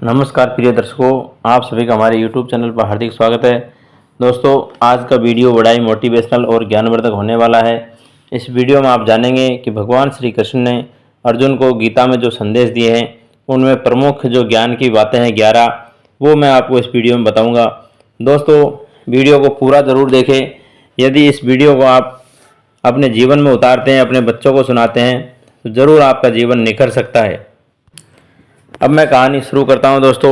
नमस्कार प्रिय दर्शकों, आप सभी का हमारे YouTube चैनल पर हार्दिक स्वागत है। दोस्तों, आज का वीडियो बड़ा ही मोटिवेशनल और ज्ञानवर्धक होने वाला है। इस वीडियो में आप जानेंगे कि भगवान श्री कृष्ण ने अर्जुन को गीता में जो संदेश दिए हैं, उनमें प्रमुख जो ज्ञान की बातें हैं 11, वो मैं आपको इस वीडियो में बताऊँगा। दोस्तों, वीडियो को पूरा ज़रूर देखें। यदि इस वीडियो को आप अपने जीवन में उतारते हैं, अपने बच्चों को सुनाते हैं, तो ज़रूर आपका जीवन निखर सकता है। अब मैं कहानी शुरू करता हूं। दोस्तों,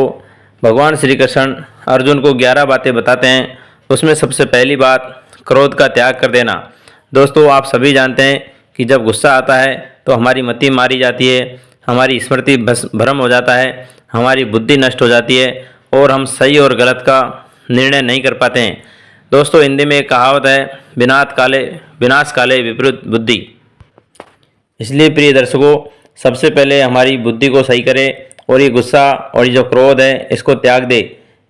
भगवान श्री कृष्ण अर्जुन को 11 बातें बताते हैं। उसमें सबसे पहली बात, क्रोध का त्याग कर देना। दोस्तों, आप सभी जानते हैं कि जब गुस्सा आता है तो हमारी मति मारी जाती है, हमारी स्मृति भ्रम हो जाता है, हमारी बुद्धि नष्ट हो जाती है और हम सही और गलत का निर्णय नहीं कर पाते हैं। दोस्तों, हिंदी में एक कहावत है, विनाश काले विपरीत बुद्धि। इसलिए प्रिय दर्शकों, सबसे पहले हमारी बुद्धि को सही करें और ये गुस्सा और ये जो क्रोध है, इसको त्याग दे।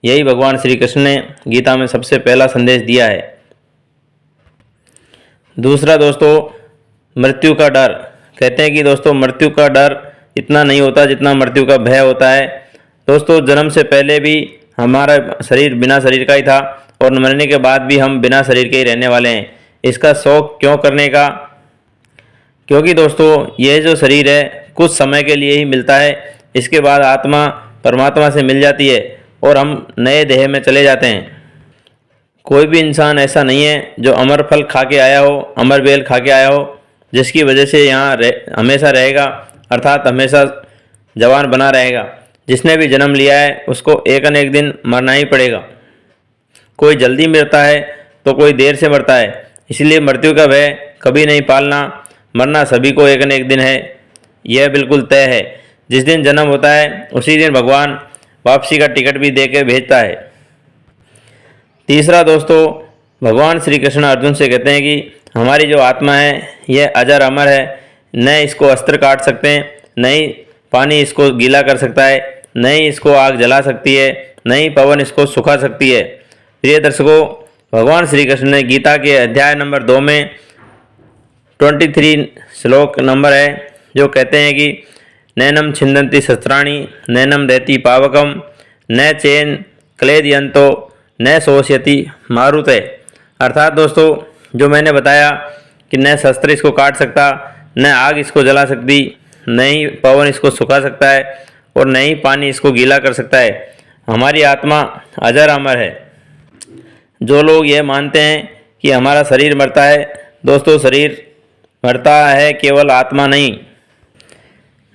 यही भगवान श्री कृष्ण ने गीता में सबसे पहला संदेश दिया है। दूसरा दोस्तों, मृत्यु का डर। कहते हैं कि दोस्तों, मृत्यु का डर इतना नहीं होता जितना मृत्यु का भय होता है। दोस्तों, जन्म से पहले भी हमारा शरीर बिना शरीर का ही था और मरने के बाद भी हम बिना शरीर के ही रहने वाले हैं। इसका शौक क्यों करने का? क्योंकि दोस्तों, यह जो शरीर है कुछ समय के लिए ही मिलता है। इसके बाद आत्मा परमात्मा से मिल जाती है और हम नए देह में चले जाते हैं। कोई भी इंसान ऐसा नहीं है जो अमर फल खा के आया हो, अमर बेल खा के आया हो, जिसकी वजह से यहाँ हमेशा रहेगा, अर्थात हमेशा जवान बना रहेगा। जिसने भी जन्म लिया है उसको एक न एक दिन मरना ही पड़ेगा। कोई जल्दी मरता है तो कोई देर से मरता है। इसलिए मृत्यु का भय कभी नहीं पालना। मरना सभी को एक न एक दिन है, यह बिल्कुल तय है। जिस दिन जन्म होता है उसी दिन भगवान वापसी का टिकट भी दे के भेजता है। तीसरा दोस्तों, भगवान श्री कृष्ण अर्जुन से कहते हैं कि हमारी जो आत्मा है यह अजर अमर है। न इसको अस्त्र काट सकते हैं, न ही पानी इसको गीला कर सकता है, न ही इसको आग जला सकती है, न ही पवन इसको सुखा सकती है। प्रिय दर्शकों, भगवान श्री कृष्ण ने गीता के अध्याय नंबर 2 में 23 श्लोक नंबर है, जो कहते हैं कि नैनम छिंदन्ति शस्त्राणि नैनम दैति पावकम न चैन क्लेदयंतो न शोष्यति मारुते। अर्थात दोस्तों, जो मैंने बताया कि न शस्त्र इसको काट सकता, न आग इसको जला सकती, न ही पवन इसको सुखा सकता है और न ही पानी इसको गीला कर सकता है। हमारी आत्मा अजर अमर है। जो लोग ये मानते हैं कि हमारा शरीर मरता है, दोस्तों शरीर मरता है, केवल आत्मा नहीं।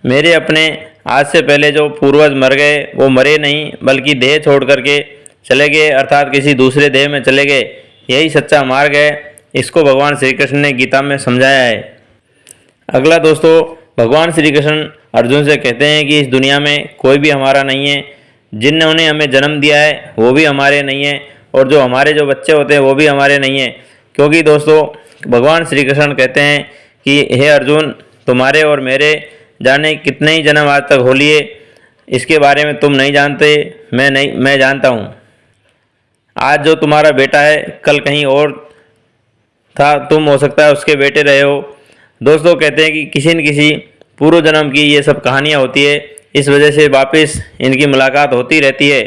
मेरे अपने आज से पहले जो पूर्वज मर गए वो मरे नहीं, बल्कि देह छोड़ करके चले गए, अर्थात किसी दूसरे देह में चले गए। यही सच्चा मार्ग है। इसको भगवान श्री कृष्ण ने गीता में समझाया है। अगला दोस्तों, भगवान श्री कृष्ण अर्जुन से कहते हैं कि इस दुनिया में कोई भी हमारा नहीं है। जिन्होंने हमें जन्म दिया है वो भी हमारे नहीं है और जो हमारे जो बच्चे होते हैं वो भी हमारे नहीं हैं। क्योंकि दोस्तों, भगवान श्री कृष्ण कहते हैं कि हे अर्जुन, तुम्हारे और मेरे जाने कितने ही जन्म आज तक हो लिए, इसके बारे में तुम नहीं जानते, मैं जानता हूँ। आज जो तुम्हारा बेटा है कल कहीं और था, तुम हो सकता है उसके बेटे रहे हो। दोस्तों, कहते हैं कि किसी न किसी पूर्व जन्म की ये सब कहानियाँ होती है, इस वजह से वापस इनकी मुलाकात होती रहती है।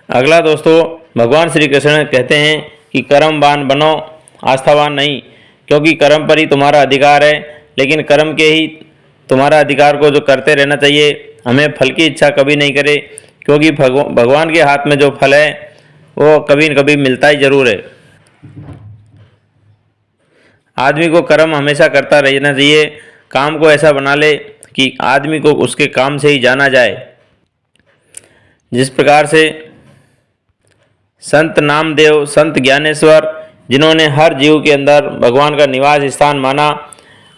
अगला दोस्तों, भगवान श्री कृष्ण कहते हैं कि कर्मवान बनो, आस्थावान नहीं। क्योंकि कर्म पर ही तुम्हारा अधिकार है, लेकिन कर्म के ही तुम्हारा अधिकार को जो करते रहना चाहिए। हमें फल की इच्छा कभी नहीं करे, क्योंकि भगवान के हाथ में जो फल है वो कभी न कभी मिलता ही जरूर है। आदमी को कर्म हमेशा करता रहना चाहिए। काम को ऐसा बना ले कि आदमी को उसके काम से ही जाना जाए। जिस प्रकार से संत नामदेव, संत ज्ञानेश्वर, जिन्होंने हर जीव के अंदर भगवान का निवास स्थान माना,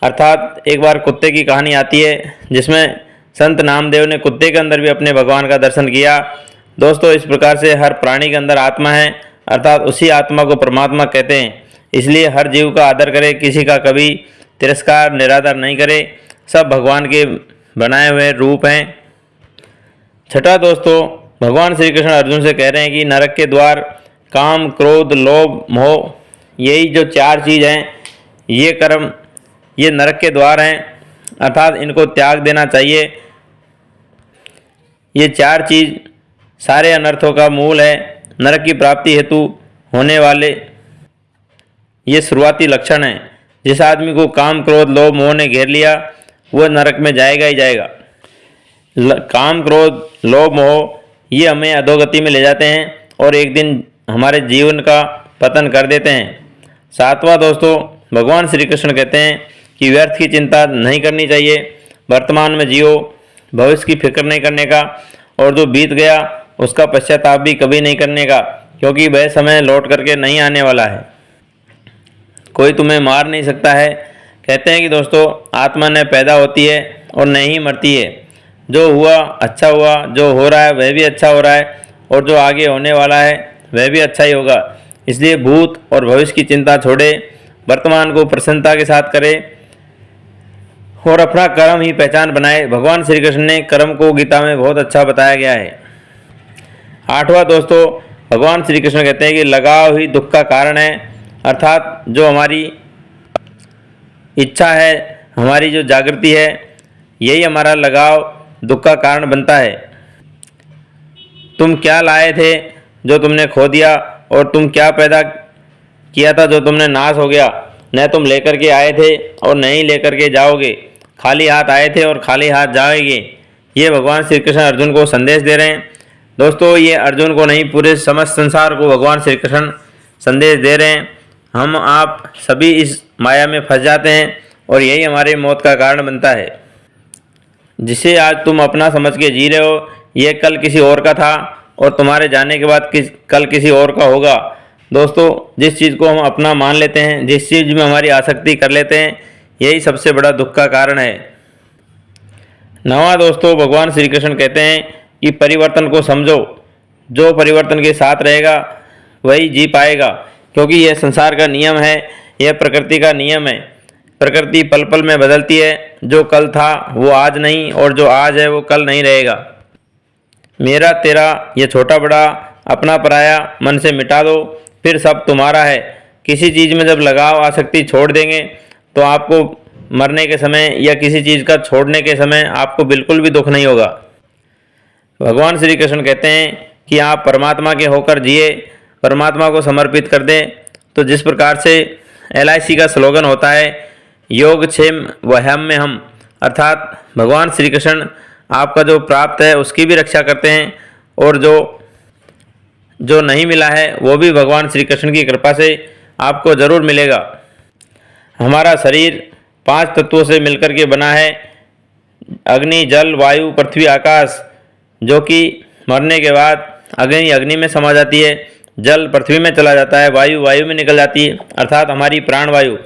अर्थात एक बार कुत्ते की कहानी आती है जिसमें संत नामदेव ने कुत्ते के अंदर भी अपने भगवान का दर्शन किया। दोस्तों, इस प्रकार से हर प्राणी के अंदर आत्मा है, अर्थात उसी आत्मा को परमात्मा कहते हैं। इसलिए हर जीव का आदर करे, किसी का कभी तिरस्कार निरादर नहीं करे। सब भगवान के बनाए हुए रूप हैं। छठा दोस्तों, भगवान श्री कृष्ण अर्जुन से कह रहे हैं कि नरक के द्वार काम, क्रोध, लोभ, मोह, यही जो 4 चीज़ हैं, ये कर्म, ये नरक के द्वार हैं, अर्थात इनको त्याग देना चाहिए। ये 4 चीज़ सारे अनर्थों का मूल है। नरक की प्राप्ति हेतु होने वाले ये शुरुआती लक्षण हैं। जिस आदमी को काम क्रोध लोभ मोह ने घेर लिया वह नरक में जाएगा ही जाएगा। काम क्रोध लोभ मोह ये हमें अधोगति में ले जाते हैं और एक दिन हमारे जीवन का पतन कर देते हैं। 7वां दोस्तों, भगवान श्री कृष्ण कहते हैं कि व्यर्थ की चिंता नहीं करनी चाहिए, वर्तमान में जियो, भविष्य की फिक्र नहीं करने का, और जो बीत गया उसका पश्चाताप भी कभी नहीं करने का, क्योंकि वह समय लौट करके नहीं आने वाला है। कोई तुम्हें मार नहीं सकता है। कहते हैं कि दोस्तों आत्मा न पैदा होती है और न ही मरती है। जो हुआ अच्छा हुआ, जो हो रहा है वह भी अच्छा हो रहा है, और जो आगे होने वाला है वह भी अच्छा ही होगा। इसलिए भूत और भविष्य की चिंता छोड़े, वर्तमान को प्रसन्नता के साथ करे और अपना कर्म ही पहचान बनाए। भगवान श्री कृष्ण ने कर्म को गीता में बहुत अच्छा बताया गया है। 8वां दोस्तों, भगवान श्री कृष्ण कहते हैं कि लगाव ही दुख का कारण है, अर्थात जो हमारी इच्छा है, हमारी जो जागृति है, यही हमारा लगाव दुख का कारण बनता है। तुम क्या लाए थे जो तुमने खो दिया, और तुम क्या पैदा किया था जो तुमने नाश हो गया। न तुम लेकर के आए थे और नहीं लेकर के जाओगे, खाली हाथ आए थे और खाली हाथ जाओगे। ये भगवान श्री कृष्ण अर्जुन को संदेश दे रहे हैं। दोस्तों ये अर्जुन को नहीं, पूरे समस्त संसार को भगवान श्री कृष्ण संदेश दे रहे हैं। हम आप सभी इस माया में फंस जाते हैं और यही हमारे मौत का कारण बनता है। जिसे आज तुम अपना समझ के जी रहे हो, ये कल किसी और का था और तुम्हारे जाने के बाद कल किसी और का होगा। दोस्तों जिस चीज़ को हम अपना मान लेते हैं, जिस चीज़ में हमारी आसक्ति कर लेते हैं, यही सबसे बड़ा दुख का कारण है। 9वां दोस्तों, भगवान श्री कृष्ण कहते हैं कि परिवर्तन को समझो। जो परिवर्तन के साथ रहेगा वही जी पाएगा, क्योंकि यह संसार का नियम है, यह प्रकृति का नियम है। प्रकृति पल पल में बदलती है। जो कल था वो आज नहीं, और जो आज है वो कल नहीं रहेगा। मेरा तेरा ये छोटा बड़ा अपना पराया मन से मिटा दो, फिर सब तुम्हारा है। किसी चीज़ में जब लगाव आसक्ति छोड़ देंगे तो आपको मरने के समय या किसी चीज़ का छोड़ने के समय आपको बिल्कुल भी दुख नहीं होगा। भगवान श्री कृष्ण कहते हैं कि आप परमात्मा के होकर जिए, परमात्मा को समर्पित कर दें। तो जिस प्रकार से LIC का स्लोगन होता है, योग क्षेम वहम में हम, अर्थात भगवान श्री कृष्ण आपका जो प्राप्त है उसकी भी रक्षा करते हैं, और जो नहीं मिला है वो भी भगवान श्री कृष्ण की कृपा से आपको ज़रूर मिलेगा। हमारा शरीर 5 तत्वों से मिलकर के बना है, अग्नि जल वायु पृथ्वी आकाश, जो कि मरने के बाद अग्नि अग्नि में समा जाती है, जल पृथ्वी में चला जाता है, वायु वायु में निकल जाती है, अर्थात हमारी प्राण वायु,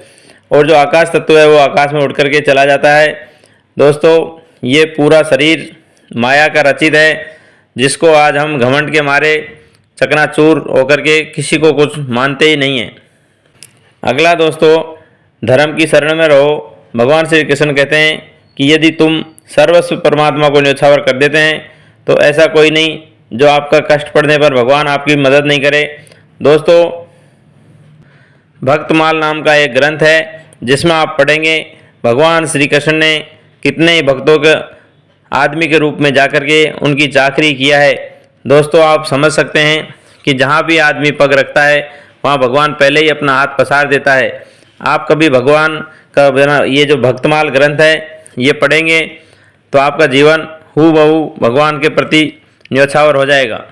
और जो आकाश तत्व है वो आकाश में उड़ करके चला जाता है। दोस्तों ये पूरा शरीर माया का रचित है, जिसको आज हम घमंड के मारे चकनाचूर होकर के किसी को कुछ मानते ही नहीं हैं। अगला दोस्तों, धर्म की शरण में रहो। भगवान श्री कृष्ण कहते हैं कि यदि तुम सर्वस्व परमात्मा को न्योछावर कर देते हैं तो ऐसा कोई नहीं जो आपका कष्ट पड़ने पर भगवान आपकी मदद नहीं करे। दोस्तों भक्तमाल नाम का एक ग्रंथ है, जिसमें आप पढ़ेंगे भगवान श्री कृष्ण ने कितने ही भक्तों के आदमी के रूप में जाकर के उनकी चाकरी किया है। दोस्तों आप समझ सकते हैं कि जहाँ भी आदमी पग रखता है वहाँ भगवान पहले ही अपना हाथ पसार देता है। आप कभी भगवान का ये जो भक्तमाल ग्रंथ है ये पढ़ेंगे तो आपका जीवन हूबहू भगवान के प्रति न्योछावर हो जाएगा।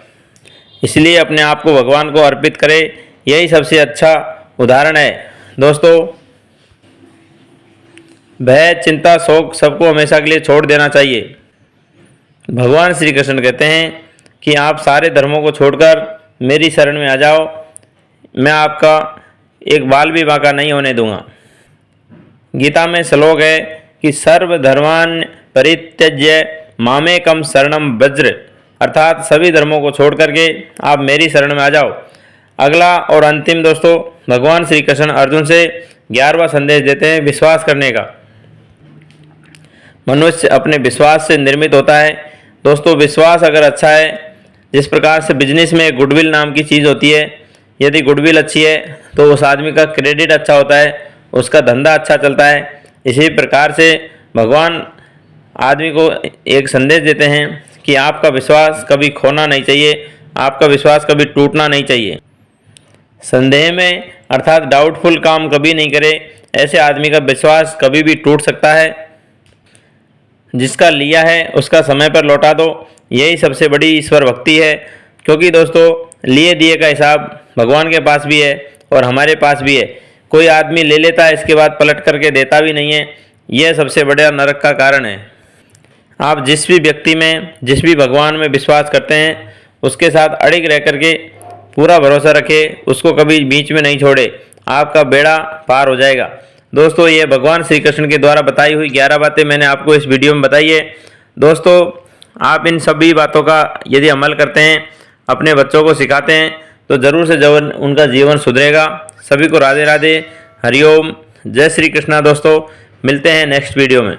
इसलिए अपने आप को भगवान को अर्पित करें, यही सबसे अच्छा उदाहरण है। दोस्तों भय चिंता शोक सबको हमेशा के लिए छोड़ देना चाहिए। भगवान श्री कृष्ण कहते हैं कि आप सारे धर्मों को छोड़कर मेरी शरण में आ जाओ, मैं आपका एक बाल भी बांका नहीं होने दूंगा। गीता में श्लोक है कि सर्वधर्मान् परित्यज्य मामेकं शरणं व्रज, अर्थात सभी धर्मों को छोड़ करके आप मेरी शरण में आ जाओ। अगला और अंतिम दोस्तों, भगवान श्री कृष्ण अर्जुन से 11वां संदेश देते हैं विश्वास करने का। मनुष्य अपने विश्वास से निर्मित होता है। दोस्तों विश्वास अगर अच्छा है, जिस प्रकार से बिजनेस में गुडविल नाम की चीज़ होती है, यदि गुडविल अच्छी है तो उस आदमी का क्रेडिट अच्छा होता है, उसका धंधा अच्छा चलता है। इसी प्रकार से भगवान आदमी को एक संदेश देते हैं कि आपका विश्वास कभी खोना नहीं चाहिए, आपका विश्वास कभी टूटना नहीं चाहिए। संदेह में अर्थात डाउटफुल काम कभी नहीं करें, ऐसे आदमी का विश्वास कभी भी टूट सकता है। जिसका लिया है उसका समय पर लौटा दो, यही सबसे बड़ी ईश्वर भक्ति है। क्योंकि दोस्तों लिए दिए का हिसाब भगवान के पास भी है और हमारे पास भी है। कोई आदमी ले लेता है, इसके बाद पलट करके देता भी नहीं है, यह सबसे बड़ा नरक का कारण है। आप जिस भी व्यक्ति में, जिस भी भगवान में विश्वास करते हैं, उसके साथ अड़िग रह करके पूरा भरोसा रखें, उसको कभी बीच में नहीं छोड़े, आपका बेड़ा पार हो जाएगा। दोस्तों ये भगवान श्री कृष्ण के द्वारा बताई हुई 11 बातें मैंने आपको इस वीडियो में बताई है। दोस्तों आप इन सभी बातों का यदि अमल करते हैं, अपने बच्चों को सिखाते हैं, तो ज़रूर से ज़रूर उनका जीवन सुधरेगा। सभी को राधे राधे, हरिओम, जय श्री कृष्णा। दोस्तों मिलते हैं नेक्स्ट वीडियो में।